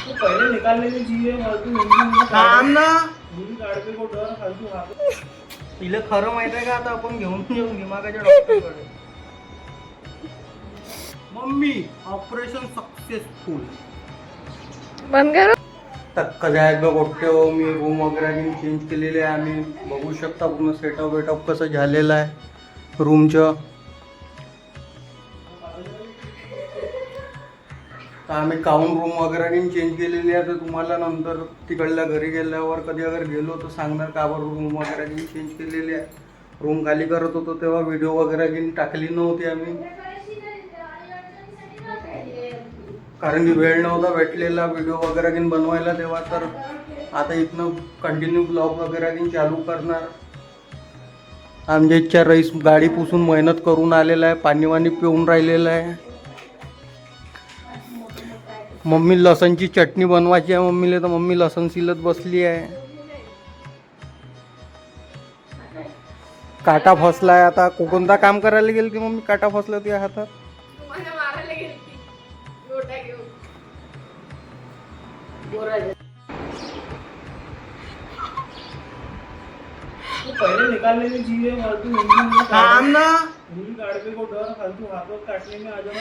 तो पहले निकालने की चीज है फालतू थांब ना. गाड़ी को डर फालतू हाथ. तिला खरं माहित आहे का आता आपण घेऊन येऊ दिमागाच्या डॉक्टरकडे. Mummy operation successful. बंद करू. तर कशा एकदा गोष्ट हो, मी रूम वगैरे चेंज केलेले आहे. आम्ही बघू शकता पूर्ण सेटअप वेटअप कसं झालेलं आहे रूमचं. तर आम्ही काउंट रूम वगैरे चेंज केलेली आहे. तर तुम्हाला नंतर तिकडल्या घरी गेल्यावर कधी अगर गेलो तर सांगणार का बरं रूम वगैरे चेंज केलेली आहे. रूम खाली करत होतो तेव्हा व्हिडिओ वगैरे टाकली नव्हती आम्ही, कारण की वेळ नव्हता भेटलेला व्हिडिओ वगैरे बनवायला तेव्हा. तर आता इथनं कंटिन्यू ब्लॉग वगैरे चालू करणार. आमच्या इच्छा रईस गाडी पुसून मेहनत करून आलेला आहे, पाणी वाणी पिऊन राहिलेलं आहे. मम्मी लसणची चटणी बनवायची आहे मम्मीला, तर मम्मी लसण सिलत बसली आहे. काटा फसलाय. आता कोणता काम करायला गेल की मम्मी काटा फसला तुझ्या हातात? तो पहले निकालने की चीज है फालतू थांब ना. गाड़ी को डर फालतू हाथों काटने में आ जाना.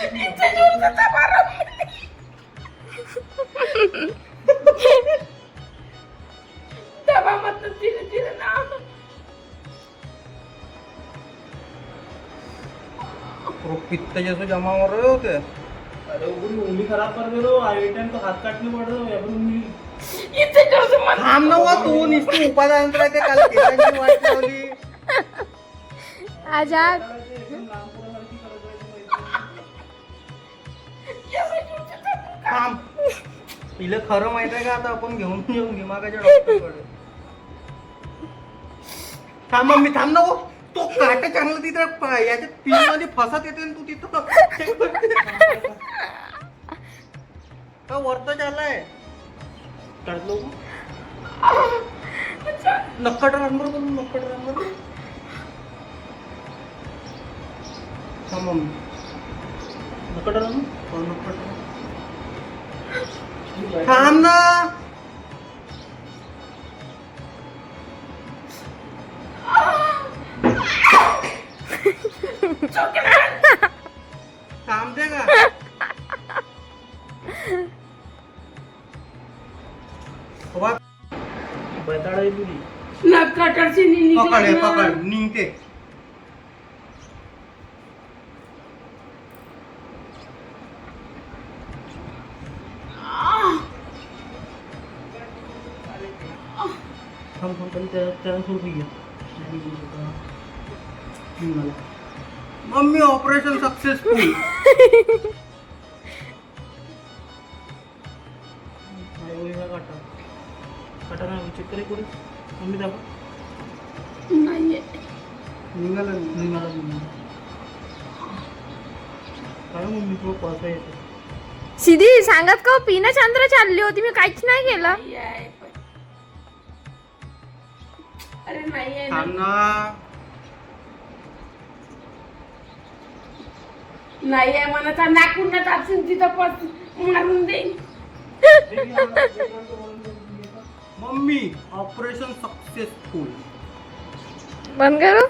पित्त जैसे जमा हो रहे होते. अरे वो पूरी उंगली खराब कर दे रहे हो. आई टाइम तो हाथ काटने पड़ रहे हो या फिर उंगली. थांब ना वा, तू नुसती उपादान राहते. काल केसांची वाट लावली. आजाद एकदम लांबपुरासारखी करत राहायची. थांब. तिला खरं माहित आहे का आता आपण घेऊन येऊ दिमागाच्या डॉक्टरकडे. थांब मम्मी थांब ना. तो काटा चांगला तिथे याच्या पिन मध्ये फसत येते तू तिथं वरत झालाय. काढलो नक्कट रांबर करून नक्कट रांबर. थांब मम्मी. नकट राहून थांब ना. थांब दे का. बैताळा तुझी पकड पकड निघते. Mummy operation successful. चेक करे कोणी मम्मी दाखव. निघाला निघाला काय मम्मी तुला पासा येते. सिधी सांगत का पिना चंद्र चालली होती, मी काहीच नाही केलं. थांब ना. नाही आहे मनाचा नाकून ना तापसून तिथं मारून देईन. Mummy operation successful. बंद करू.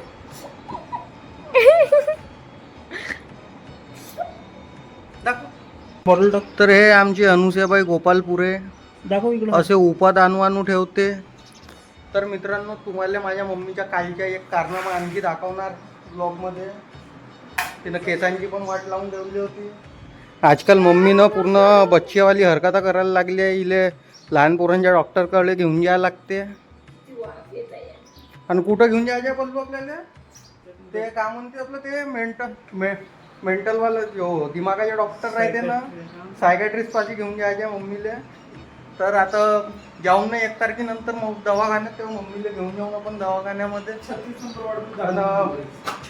दाखव. तर हे आमची अनुसयाबाई गोपालपुरे दाखव इकडे. असे उपाद आणू ठेवते. तर मित्रांनो तुम्हाला माझ्या मम्मीच्या कालच्या एक कारनामा आणखी दाखवणार ब्लॉगमध्ये. तिनं केसांची पण वाट लावून ठेवली होती. आजकाल मम्मीनं पूर्ण बच्चेवाली हरकता करायला लागली आहे. इले लहान पोरांच्या डॉक्टरकडे घेऊन जायला लागते. आणि कुठं घेऊन जायचं पण आपल्याला ते काय म्हणते आपलं ते मेंटलवालं जो दिमागाचे डॉक्टर राहते ना, सायकॅट्रिस्ट पाशी घेऊन जायचे मम्मीला. तर आता जाऊन नाही 1 तारखेनंतर मग दवाखान्यात, तेव्हा मम्मीला घेऊन जाऊन आपण दवाखान्यामध्ये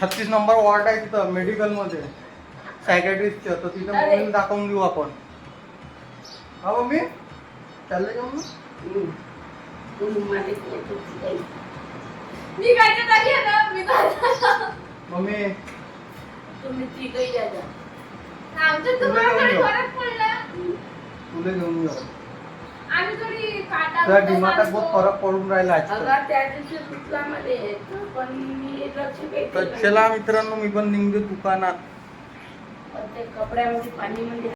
36 नंबर वॉर्ड आहे तिथं मेडिकलमध्ये सायकॅट्रिस्टचं. तर तिथं मम्मीला दाखवून देऊ आपण. हा मम्मी चाललं जाऊन ना. मी काय झाली आता मी मम्मी तुम्ही तिघही जाता. आमच्या तुम्हाला फरक पडला. तुला घेऊन जाऊ. आम्ही थोडी काटा तुला डिमार्टात बहुत फरक पडून राहिला आजकाल. अगं त्या दिवशी सुटला मध्ये पण मी लक्ष तर देते चला मित्रांनो, मी पण निघतो दुकानात. ते कपड्यामध्ये पाणी म्हणजे